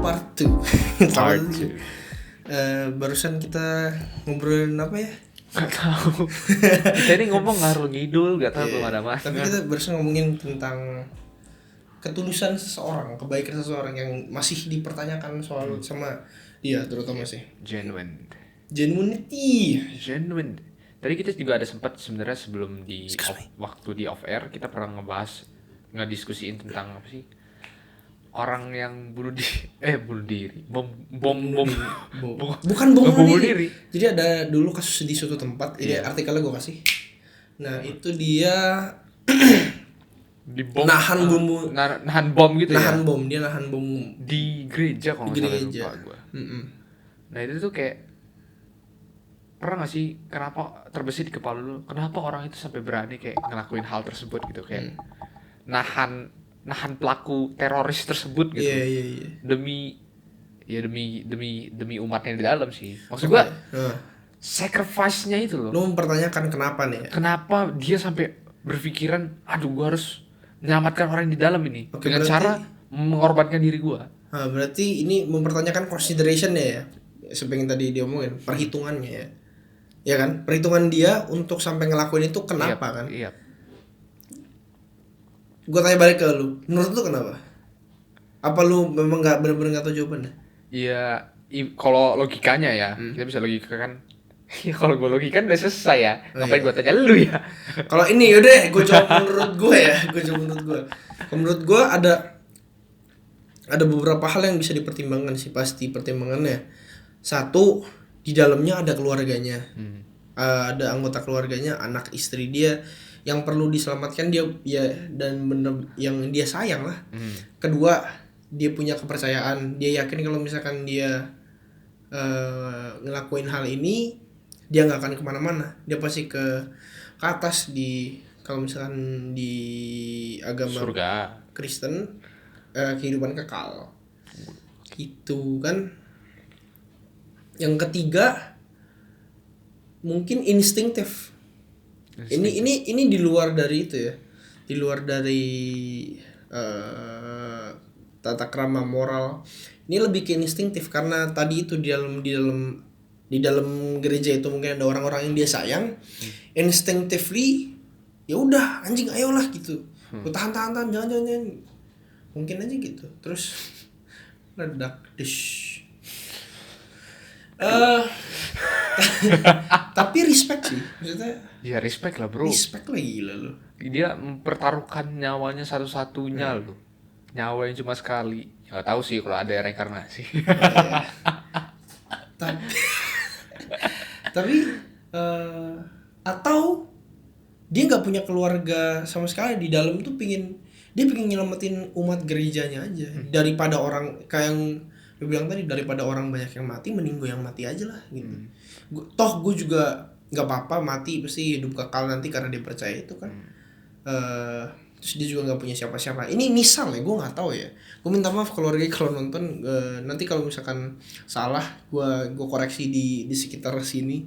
part 2. Part 2. Barusan kita ngobrolin apa ya? Gak tahu. Kita ini ngomong ngalor ngidul, gak tahu belum ada mas. Tapi kita barusan ngomongin tentang ketulusan seseorang, kebaikan seseorang yang masih dipertanyakan soal sama dia terutama sih. Genuine. Tadi kita juga ada sempat sebenarnya sebelum waktu di off air kita pernah ngediskusiin tentang apa sih? Orang yang bunuh diri, bukan bom bunuh diri. Jadi ada dulu kasus di suatu tempat, ini artikelnya gue kasih. Nah itu dia nahan bom gitu ya. Dia nahan bom di gereja kalau nggak salah, lupa gue. Nah itu tuh kayak pernah nggak sih kenapa terbesit di kepala lu? Kenapa orang itu sampai berani kayak ngelakuin hal tersebut gitu kayak nahan pelaku teroris tersebut gitu. Iya. Demi umatnya di dalam sih. Maksud gua sacrifice-nya itu loh. Lu mempertanyakan kenapa nih? Kenapa dia sampai berpikiran, aduh gua harus menyelamatkan orang di dalam ini dengan cara mengorbankan diri gua. Nah, berarti ini mempertanyakan consideration ya. Seperti yang tadi dia omongin, perhitungannya ya. Ya kan? Perhitungan dia untuk sampai ngelakuin itu kenapa kan? Iya. Gue tanya balik ke lu, menurut lu kenapa? Apa lu memang benar-benar nggak tahu jawabannya? Iya, kalau logikanya ya, kita bisa logikakan. Ya kalau gue logikakan udah selesai ya. Ngapain gue tanya lu ya? Kalau ini yaudah, gue jawab menurut gue ya. Menurut gue ada beberapa hal yang bisa dipertimbangkan sih, pasti pertimbangannya. Satu, di dalamnya ada keluarganya, ada anggota keluarganya, anak istri dia yang perlu diselamatkan dia ya, dan bener yang dia sayang lah. Kedua, dia punya kepercayaan, dia yakin kalau misalkan dia ngelakuin hal ini dia nggak akan kemana-mana, dia pasti ke atas di kalau misalkan di agama surga Kristen, kehidupan kekal gitu kan. Yang ketiga mungkin instinktif. Ini di luar dari itu ya, di luar dari tata krama moral. Ini lebih ke instinktif karena tadi itu di dalam gereja itu mungkin ada orang-orang yang dia sayang, instinctively ya udah anjing ayolah gitu, lu tahan jangan mungkin aja gitu. Terus ledak dish. Tapi respect sih maksudnya. Ya respect lah bro. Respect lah, gila lu. Dia mempertaruhkan nyawanya satu-satunya loh. Nyawa yang cuma sekali. Ya gak tahu sih kalau ada reinkarnasi. Tapi atau dia nggak punya keluarga sama sekali di dalam tuh dia pengen nyelamatin umat gerejanya aja daripada orang kayak yang lu bilang tadi, daripada orang banyak yang mati mending gue yang mati aja lah gitu. Gue juga nggak apa-apa mati, pasti hidup kekal nanti karena dia percaya itu kan. Terus dia juga nggak punya siapa-siapa. Ini misal ya, gue nggak tahu ya. Gue minta maaf keluarga kalau nonton. Nanti kalau misalkan salah, gue koreksi di sekitar sini.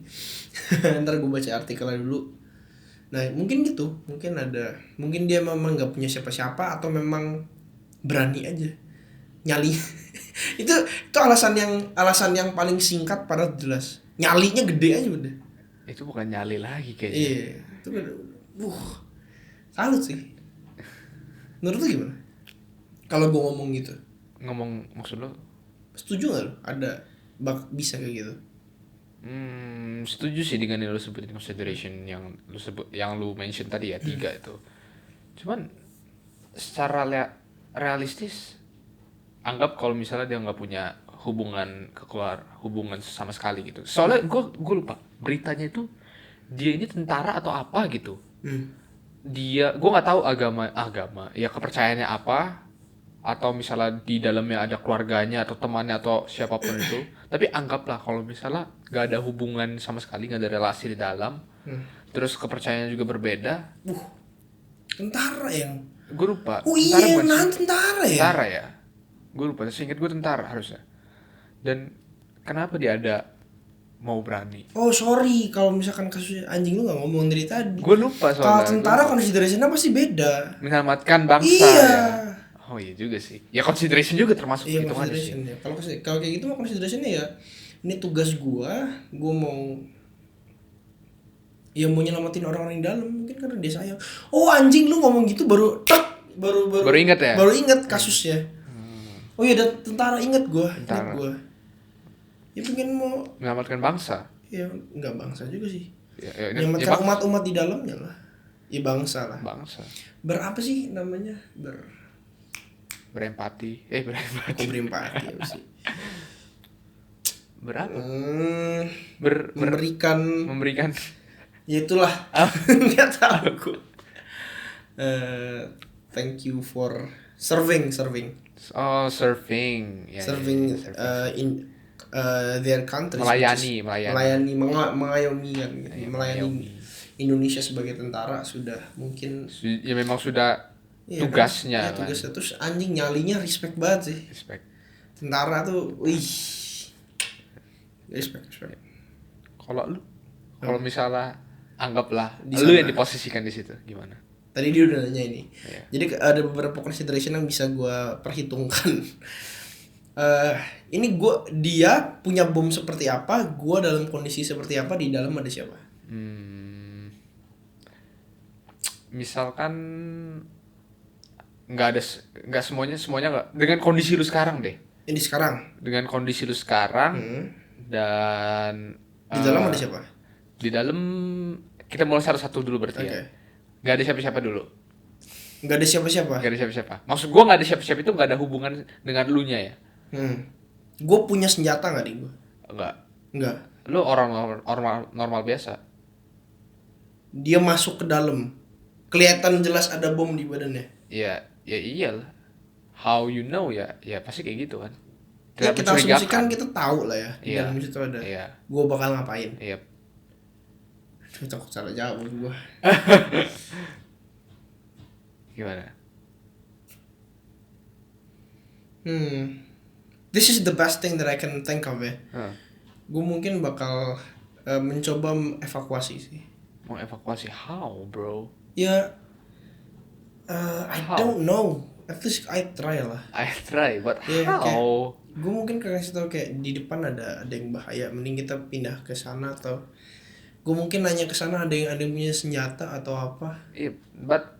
Ntar gue baca artikelnya dulu. Nah mungkin gitu, mungkin dia memang nggak punya siapa-siapa atau memang berani aja nyali. itu alasan yang paling singkat padahal jelas. Nyalinya gede aja udah. Itu bukan nyali lagi kayaknya. Iya, itu salut sih. Menurut lu gimana? Kalau gue ngomong gitu. Ngomong maksud lo? Setuju gak lu? Ada bisa kayak gitu? Setuju sih dengan yang lu sebutin consideration yang lu mention tadi ya, 3 itu. Cuman secara realistis anggap kalau misalnya dia nggak punya hubungan sama sekali gitu. Soalnya gue lupa beritanya itu dia ini tentara atau apa gitu. Gue nggak tahu agama ya kepercayaannya apa, atau misalnya di dalamnya ada keluarganya atau temannya atau siapapun itu. Tapi anggaplah kalau misalnya nggak ada hubungan sama sekali, nggak ada relasi di dalam, terus kepercayaannya juga berbeda. Tentara yang gue lupa. Tentara ya. Gue lupa. Seingat gue tentara harusnya. Dan kenapa dia ada mau berani? Oh sorry, kalau misalkan kasus anjing lu nggak ngomong dari tadi. Gue lupa soalnya. Kalau tentara consideration-nya pasti beda. Menyelamatkan bangsa. Iya. Ya. Oh iya juga sih. Ya consideration juga termasuk Iya, hitungannya sih. consideration ya. Kalau kayak gitu mah considerationnya ya ini tugas gua mau ya mau nyelamatin orang-orang di dalam mungkin karena dia sayang. Oh anjing lu ngomong gitu baru Baru ingat ya? Baru ingat kasusnya. Oh iya ada tentara ingat gua. Ya pengen mau Menyelamatkan bangsa. ya nggak bangsa juga sih. Ya Menyelamatkan umat-umat di dalamnya lah. Ya bangsa lah. Bangsa. Berapa sih namanya? Berempati. Aku berempati apa sih? Berapa? Memberikan ya itulah. Nggak tahu aku. Thank you for serving. Oh, surfing. Ya, Serving in their countries. Melayani. Mengayomi kan. Ya, Melayani Indonesia sebagai tentara sudah mungkin ya memang sudah iya, tugasnya kan? kan. Tugasnya terus anjing nyalinya respect banget sih. Respect. Tentara tuh, wih. Respect. Kalau misalnya anggaplah Di lu sana. yang diposisikan di situ, gimana? Tadi dia udah nanya ini. Iya. Jadi ada beberapa consideration yang bisa gua perhitungkan. Ini dia punya bom seperti apa, gua dalam kondisi seperti apa, di dalam ada siapa? Misalkan nggak semuanya nggak dengan kondisi lu sekarang deh. Ini sekarang. Dengan kondisi lu sekarang dan Di dalam ada siapa? di dalam kita mulai satu-satu dulu berarti ya. Nggak ada siapa-siapa dulu. Nggak ada siapa-siapa. Nggak ada siapa-siapa. Maksud gua nggak ada siapa-siapa itu nggak ada hubungan dengan lunya ya. Gue punya senjata nggak di gue? Nggak. Lu orang normal biasa. Dia masuk ke dalam. Kelihatan jelas ada bom di badannya. Ya iyalah. How you know ya pasti kayak gitu kan. Ya kita asumsikan kita tahu lah ya. Di Iya. dalam situ ada. Iya. Gue bakal ngapain? Iya. Takut salah jawab gue. Gimana? This is the best thing that I can think of ya. Gue mungkin bakal mencoba evakuasi sih. Mau evakuasi how, bro? Ya, I don't know. At least I try lah. I try, but Ya, how? Gue mungkin kasih tau kayak di depan ada yang bahaya. Mending kita pindah ke sana atau gue mungkin nanya ke sana ada yang punya senjata atau apa. Yeah, but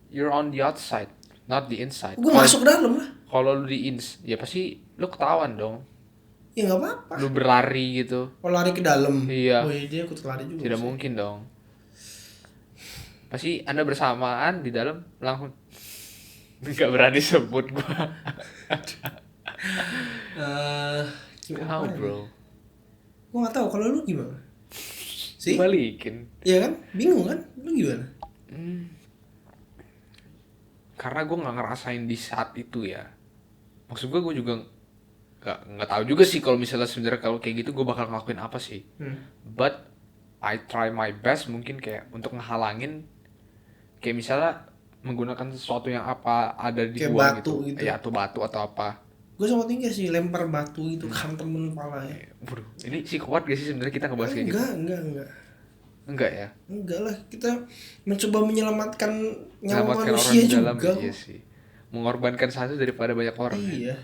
you're on the outside, not the inside. Gue masuk dalam lah. Kalau lu di ya pasti lu ketahuan dong. Ya nggak apa-apa. Lu berlari gitu. Kalau lari ke dalam. Iya. Oh iya dia ikut lari juga. Tidak sih. mungkin dong. Pasti Anda bersamaan di dalam langsung. Nggak berani sebut gua. How, bro? Gue nggak tahu kalau lu gimana. Sih? Balikin. Iya kan? Bingung kan? Lu gimana? Karena gue nggak ngerasain di saat itu ya. Maksud gue juga nggak tahu juga sih kalau misalnya sebenarnya kalau kayak gitu gue bakal ngelakuin apa sih. But I try my best mungkin kayak untuk ngehalangin kayak misalnya menggunakan sesuatu yang apa ada di Kayak gua batu gitu. Ya atau batu atau apa. Gue sama tinggi sih lempar batu gitu kan temen palanya. Waduh, ini sih kuat gak sih sebenarnya kita ngebahas kayak gitu? Enggak Ya. Enggak lah, kita mencoba menyelamatkan nyawa Menyelamatkan manusia orang di juga. dalam, iya sih. Mengorbankan satu daripada banyak orang. Iya.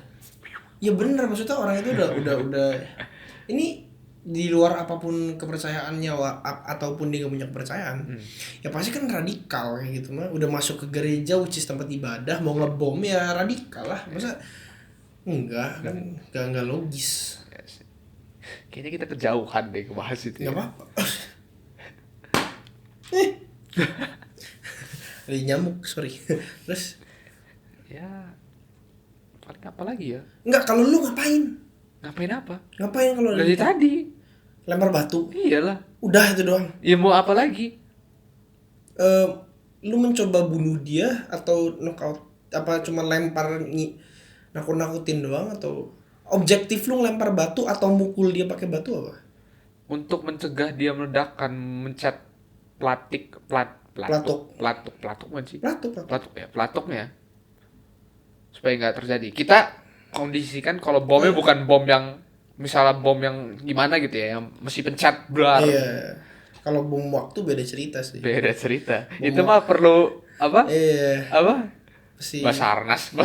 Ya benar, maksudnya orang itu udah ini di luar apapun kepercayaannya ataupun dia gak punya kepercayaan. Ya pasti kan radikal kayak gitu mah. Udah masuk ke gereja which is tempat ibadah mau ngebom ya radikal lah. Masa enggak logis. Ya sih. Kayaknya kita kejauhan deh ngebahas itu. Enggak apa-apa. Ada nyamuk, sorry. Terus Ya paling apa lagi ya? enggak, kalau lu ngapain? Ngapain apa? Ngapain kalau Dari tadi. lempar batu? Iyalah. Udah itu doang. Ya mau apa lagi? Lu mencoba bunuh dia atau knockout apa cuma lempar nakut-nakutin doang atau objektif lu ngelempar batu atau mukul dia pakai batu apa? Untuk mencegah dia meledakkan mencet pelatuk pelatuknya supaya nggak terjadi. Kita kondisikan kalau bomnya bukan bom yang misalnya bom yang gimana gitu ya, yang mesti pencet blar. Iya. Kalau bom waktu beda cerita sih. Beda cerita. Itu mah perlu apa? Iya. Apa? si Basarnas mah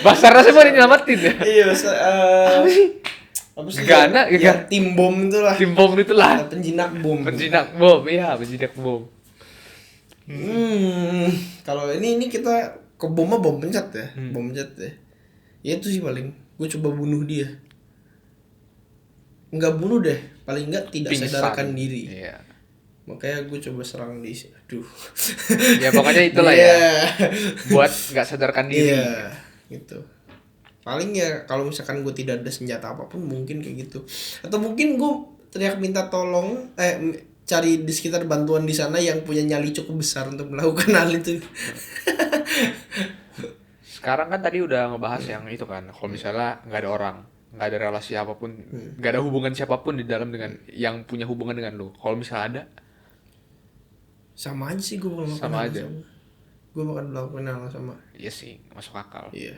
Basarnas mau nyelamatin ya. iya apa sih Gegana, ya, tim bom itulah. Tim bom itulah. Penjinak bom. Penjinak bom, iya penjinak bom. Kalau ini kita ke bom mah bom pencet ya, bom pencet ya. Ya itu sih paling. Gue coba bunuh dia. Enggak bunuh deh, paling enggak tidak Pingsan. sadarkan diri. Iya. Makanya gue coba serang di, aduh. Ya pokoknya itulah ya. Buat nggak sadarkan diri. Iya, gitu. Paling ya kalau misalkan gue tidak ada senjata apapun mungkin kayak gitu. Atau mungkin gue teriak minta tolong, cari di sekitar bantuan di sana yang punya nyali cukup besar untuk melakukan hal itu. Sekarang kan tadi udah ngebahas yang itu kan, kalau misalnya nggak ada orang, nggak ada relasi apapun, nggak ada hubungan siapapun di dalam dengan yang punya hubungan dengan lu. Kalau misalnya ada, Sama aja sih gue bakal melakukan Sama hal aja. sama. Gue bakal melakukan hal sama. iya sih masuk akal. Iya.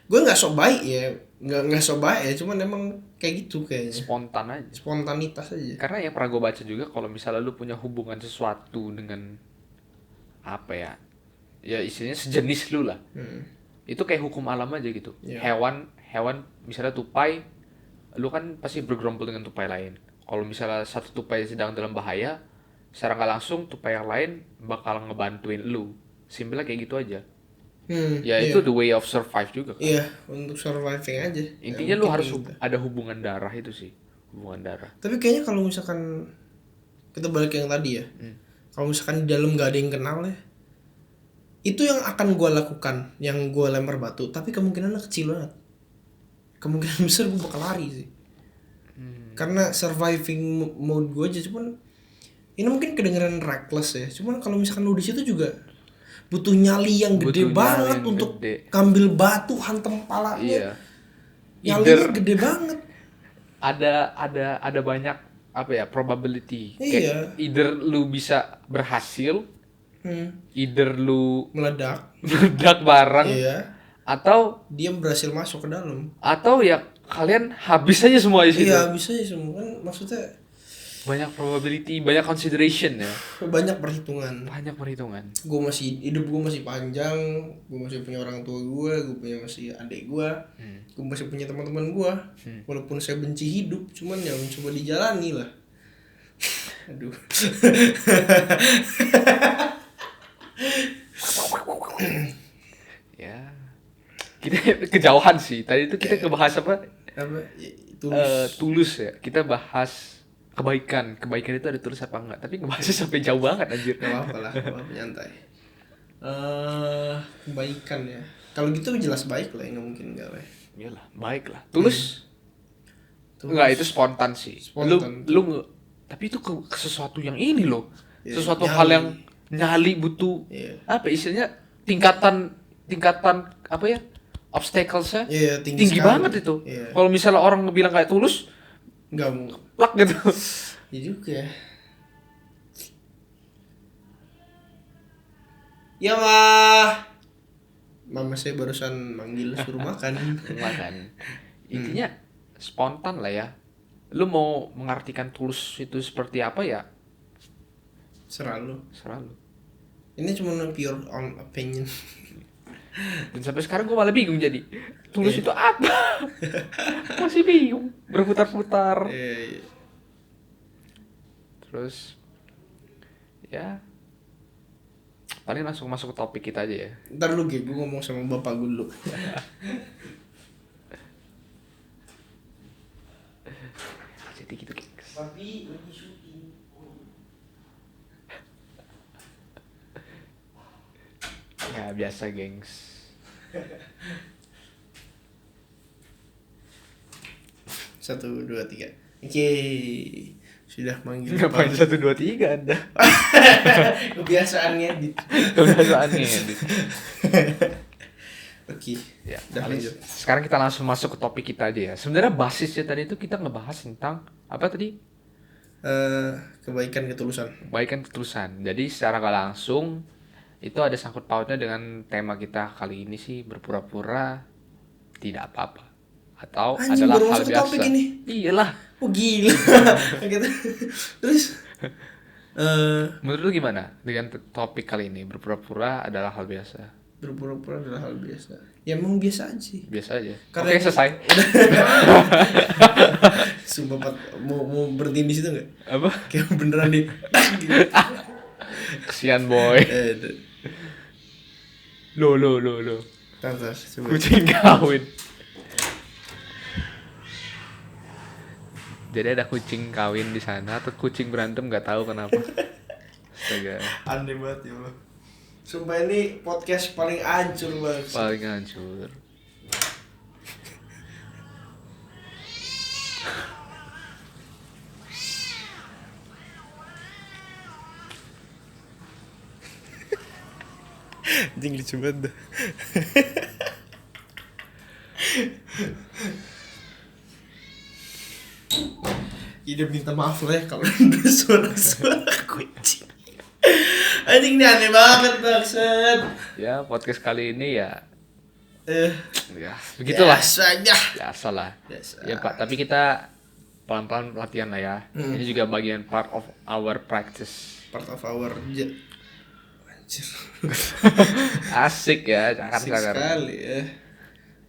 Gue nggak sok baik ya, nggak sok baik ya, cuman emang kayak gitu kayaknya. Spontan aja. Spontanitas aja. Karena yang pernah gue baca juga, kalau misalnya lu punya hubungan sesuatu dengan apa ya, ya istilahnya sejenis lu lah, itu kayak hukum alam aja gitu. Iya. Hewan misalnya tupai, lu kan pasti bergerombol dengan tupai lain. Kalau misalnya satu tupai sedang dalam bahaya, secara nggak langsung tupai yang lain bakal ngebantuin lu. Simpelnya kayak gitu aja. Ya iya. itu the way of survive juga kan. Iya, untuk surviving aja. Intinya Ya, lu mungkin harus gitu. ada hubungan darah itu sih. Hubungan darah. Tapi kayaknya kalau misalkan kita balik yang tadi ya, kalau misalkan di dalam nggak ada yang kenal ya, itu yang akan gue lakukan, yang gue lempar batu. Tapi kemungkinannya kecil banget. Kemungkinan besar gue bakal lari sih. Karena surviving mode gue aja, cuman ini mungkin kedengeran reckless ya. Cuman kalau misalkan lu di situ juga butuh nyali yang gede Butuh nyali banget yang untuk gede. ngambil batu hantam palanya. Iya. Nyalinya gede banget. Ada banyak apa ya, probability. Iya. Kayak either lu bisa berhasil, either lu Meledak. meledak bareng, Iya. atau Dia berhasil masuk ke dalam. ya kalian habis aja semua di situ. Iya, bisa ya semua kan, maksudnya Banyak probability, banyak consideration ya. banyak perhitungan. Banyak perhitungan. Hidup gue masih panjang, gue masih punya orang tua gue punya masih adik gue masih punya teman-teman gue. Walaupun saya benci hidup, cuman ya mencoba dijalani lah. Aduh. Ya. Kita kejauhan sih. Tadi itu kita ngebahas apa? Apa? Itu Tulus ya. Kita bahas kebaikan. Kebaikan itu ada tulus apa enggak? Tapi ngebahasnya sampai jauh banget anjir. gak apa-apa lah, gak apa-apa, nyantai. Kebaikan ya. Kalau gitu jelas baik lah, nggak mungkin enggak lah. Iyalah, baik lah. Tulus? Tulus. Enggak, itu spontan sih. Spontan. Tapi itu ke sesuatu yang ini loh. Ya, Sesuatu nyali. hal yang nyali butuh Iya. apa istilahnya, tingkatan apa ya? Obstacles-nya Iya, tinggi tinggi sekali. banget itu. Iya. Kalau misalnya orang bilang kayak tulus, Nggak mau. plak gitu. Ya juga ya. Ya mah. Mama saya barusan manggil suruh makan. Makan. Intinya spontan lah ya. Lu mau mengartikan tulus itu seperti apa ya? Selalu. Ini cuma pure on opinion. Dan sampai sekarang gue malah bingung jadi tulus itu apa? Masih bingung, berputar-putar. Terus ya paling langsung masuk ke topik kita aja ya. Ntar lu gue ngomong sama bapak gue dulu. Jadi gitu gengs. Papi lagi syuting. Ya biasa gengs. Satu, dua, tiga. Oke. Sudah manggil. Ngapain 1, 2, 3 Anda? Kebiasaan ngedit. Kebiasaannya gitu. Oke. Ya, Udah paling lanjut. sekarang kita langsung masuk ke topik kita aja ya. Sebenarnya basisnya tadi itu kita ngebahas tentang apa tadi? Kebaikan ketulusan. Kebaikan ketulusan. Jadi secara gak langsung itu ada sangkut pautnya dengan tema kita kali ini sih, berpura-pura tidak apa-apa. Atau Anjing, adalah baru hal masuk ke biasa. topik ini. Iyalah. Oh gila. Gitu. Terus Menurut lu gimana dengan topik kali ini? Berpura-pura adalah hal biasa. Berpura-pura adalah hal biasa. Ya emang biasa aja sih. Biasa aja. Karena Oke, selesai. Sumpah Pat, mau berhenti di situ nggak? Apa? Kayak beneran di. Kesian boy. Lo. Tantas, coba. Kucing kawin. Jadi ada kucing kawin di sana, terus kucing berantem nggak tahu kenapa. Astaga. Aneh banget ya Allah. Sumpah ini podcast paling hancur banget. Paling hancur. Anjing lucu banget dah. Ida minta maaf lah ya kalau ada suara-suara kucing. Anjing ini aneh banget bangsat. Ya, podcast kali ini ya Ya begitulah. biasa Biasa lah. Biasa. Ya Pak, tapi kita pelan-pelan latihan lah ya. Ini juga bagian part of our practice. Part of our anjir. Asik ya, Asik cakar-cakar. sekali ya.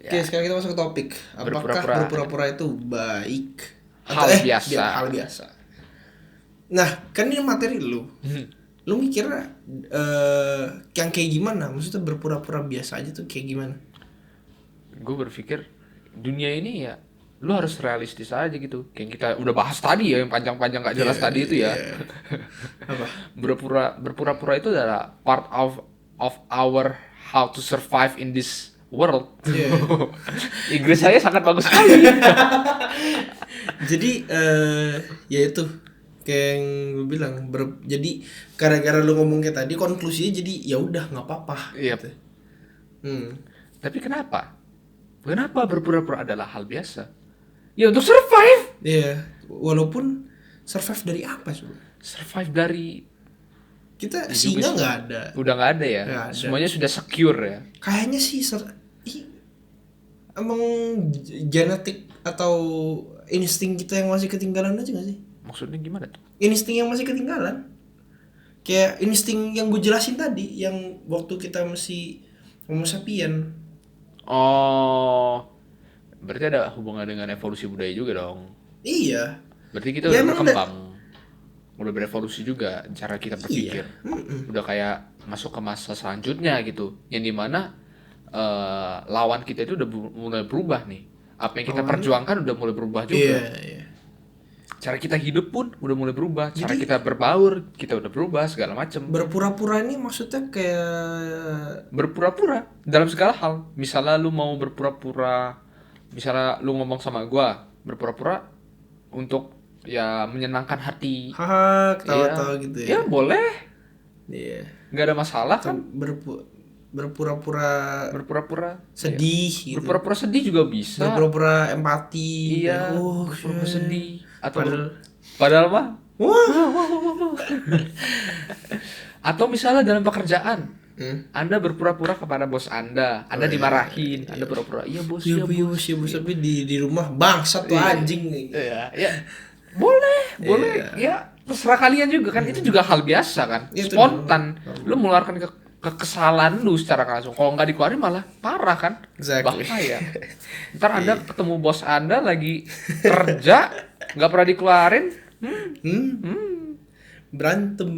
Oke, sekarang kita masuk ke topik. Apakah berpura-pura itu baik? Hal biasa. Hal biasa. Nah, kan ini materi lu. Lu mikir yang kayak gimana? Maksudnya berpura-pura biasa aja tuh kayak gimana? Gue berpikir dunia ini ya lu harus realistis aja gitu. Kayak kita udah bahas tadi ya yang panjang-panjang gak jelas tadi itu ya. Apa? Berpura-pura itu adalah part of our how to survive in this world. Inggris saya sangat bagus sekali. Jadi ya itu kayak yang gue bilang jadi gara-gara lu ngomong kayak tadi konklusinya jadi ya udah nggak apa-apa. Yep. Gitu. Tapi kenapa berpura-pura adalah hal biasa? Ya untuk survive. Iya, walaupun survive dari apa coba? Survive dari Kita singa nggak ada. udah nggak ada ya. Nggak ada. Semuanya sudah secure ya. Kayaknya sih emang genetik atau insting kita yang masih ketinggalan aja nggak sih? Maksudnya gimana tuh? Insting yang masih ketinggalan. Kayak insting yang gue jelasin tadi, yang waktu kita masih Homo sapien. Oh, berarti ada hubungan dengan evolusi budaya juga dong. Iya. Berarti kita Ya, udah emang berkembang, udah berevolusi juga cara kita berpikir. Iya. Udah kayak masuk ke masa selanjutnya gitu, yang dimana lawan kita itu udah mulai berubah nih. Apa yang kita perjuangkan udah mulai berubah juga. Iya. Cara kita hidup pun udah mulai berubah. Cara kita berbaur, kita udah berubah segala macem. Berpura-pura ini maksudnya kayak Berpura-pura dalam segala hal. Misalnya lu mau berpura-pura, misalnya lu ngomong sama gua, berpura-pura untuk ya menyenangkan hati. haha ketawa-tawa gitu ya. Ya boleh, Iya. nggak ada masalah kan. Berpura-pura Berpura-pura sedih gitu. berpura-pura sedih juga bisa. Berpura-pura empati. Iya, Oh, berpura-pura sedih. Atau Padahal- padahal mah. Wah. Atau misalnya dalam pekerjaan, Anda berpura-pura kepada bos Anda dimarahin, Anda pura-pura, iya bos, Iya iya bos. bos, tapi di rumah bangsat tuh anjing. Ya, boleh, ya terserah kalian juga kan, itu juga hal biasa kan, Itu spontan, lu mengeluarkan kekesalan lu secara langsung, kalau nggak dikeluarin malah parah kan, Exactly. bahaya. Ntar Anda ketemu bos Anda lagi kerja, nggak pernah dikeluarin, berantem,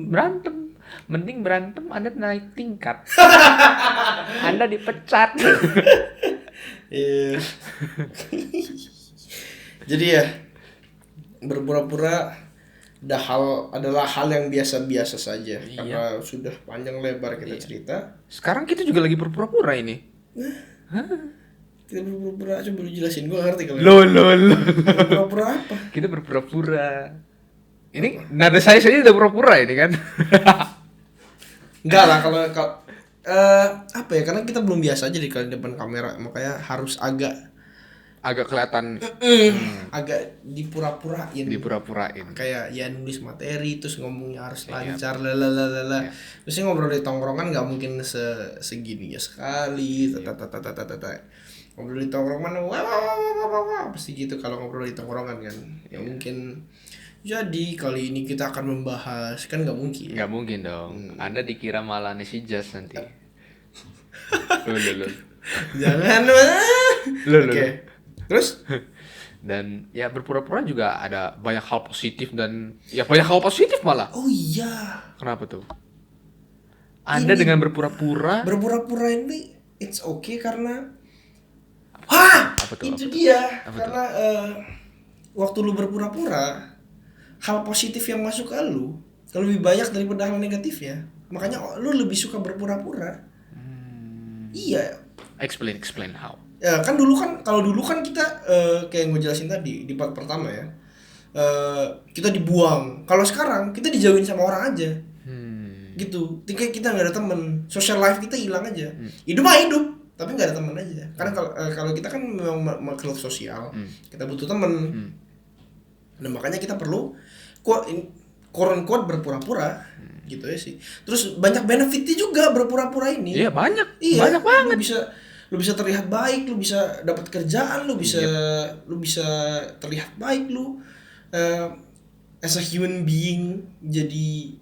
mending berantem Anda naik tingkat, Anda dipecat. Iya. Jadi ya berpura-pura adalah hal yang biasa-biasa saja. Karena sudah panjang lebar kita cerita. Sekarang kita juga lagi berpura-pura ini. Kita berpura-pura, coba lu jelasin, gue ngerti kalau Lo. berpura-pura apa? Kita berpura-pura. Ini nada saya udah pura-pura ini kan. Enggak lah kalau apa ya, karena kita belum biasa aja di depan kamera, makanya harus agak kelihatan agak dipura-purain. Kayak ya nulis materi terus ngomongnya harus lancar lalalala. Terus ngobrol di tongkrongan nggak mungkin segini ya sekali. Ngobrol di tongkrongan wah pasti gitu kalau ngobrol di tongkrongan kan. Ya mungkin Jadi kali ini kita akan membahas, kan nggak mungkin. Nggak mungkin dong. Anda dikira malah si Jas nanti. Lu. Jangan Oke. Terus? Dan ya berpura-pura juga ada banyak hal positif dan ya banyak hal positif malah. Oh iya. Kenapa tuh? Anda dengan berpura-pura. Berpura-pura ini it's okay karena Apa dia. Apa karena waktu lu berpura-pura, hal positif yang masuk ke lu lebih banyak daripada hal negatifnya. Makanya lu lebih suka berpura-pura. Iya. Explain how. Ya kan kalau dulu kan kita kayak yang gue jelasin tadi di part pertama ya, kita dibuang. Kalau sekarang kita dijauhin sama orang aja, gitu. Kita nggak ada temen, social life kita hilang aja. Hidup mah hidup, tapi nggak ada temen aja. Karena kalau kita kan memang makhluk sosial, kita butuh temen. Nah makanya kita perlu quote berpura-pura, gitu ya sih. Terus banyak benefitnya juga berpura-pura ini. Iya banyak, iya, banyak banget. Lu bisa terlihat baik, lu bisa dapat kerjaan, lu bisa terlihat baik, lu as a human being jadi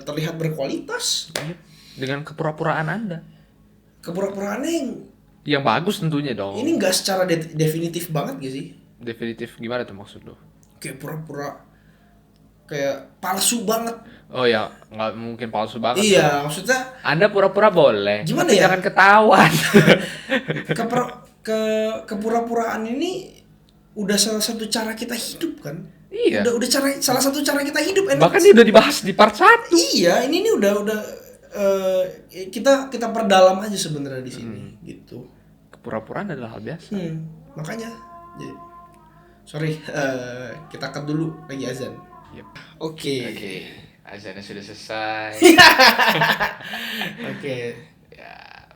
terlihat berkualitas dengan kepura-puraan Anda. Kepura-puraannya yang bagus tentunya dong. Ini nggak secara definitif banget gak sih? Definitif gimana tuh maksud lo? Kayak pura-pura kayak palsu banget. Oh ya, nggak mungkin palsu banget. Iya, maksudnya Anda pura-pura boleh. Gimana tapi ya? Jangan ketahuan. Kepura-puraan ini udah salah satu cara kita hidup kan? Iya. Udah salah satu cara kita hidup. Bahkan ini udah dibahas di part 1. Iya, ini udah kita perdalam aja sebenarnya di sini gitu. Kepura-puraan adalah hal biasa. Makanya sorry, kita cut dulu lagi azan. Yep. Oke. Azannya sudah selesai. Oke. Ya,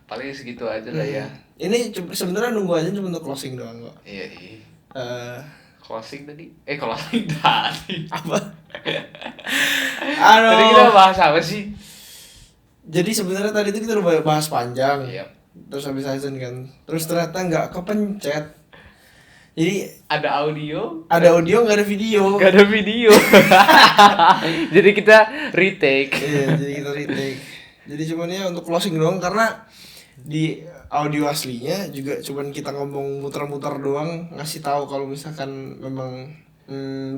paling segitu aja lah ya. Ini sebenarnya nunggu aja cuma untuk closing doang kok. Iya. Closing tadi? Closing tadi. Apa? Tadi kita bahas apa sih? Jadi sebenarnya tadi itu kita udah bahas panjang. Iya. Terus habis azan kan. Terus ternyata nggak kepencet. Jadi ada audio nggak ada video. Jadi kita retake. Iya, jadi kita retake. Jadi cuman ya untuk closing doang karena di audio aslinya juga cuman kita ngomong muter-muter doang, ngasih tahu kalau misalkan memang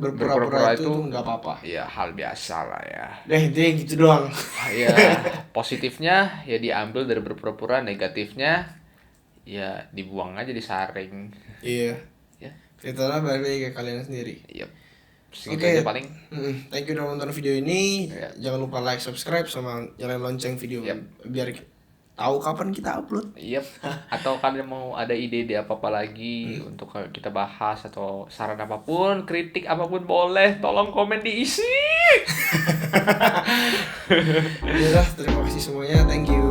berpura-pura itu nggak apa-apa. Iya, hal biasa lah ya. Intinya gitu doang. Ya, positifnya ya diambil dari berpura-pura, negatifnya ya dibuang aja, disaring. Iya. Kita balik lagi ke kalian sendiri. Iya. Segitu aja paling. Thank you udah nonton video ini. Ya. Jangan lupa like, subscribe, sama nyalain lonceng video biar tahu kapan kita upload. Iya. Atau kalian mau ada ide apa-apa lagi untuk kita bahas atau saran apapun, kritik apapun boleh, tolong komen diisi. Udah, terima kasih semuanya. Thank you.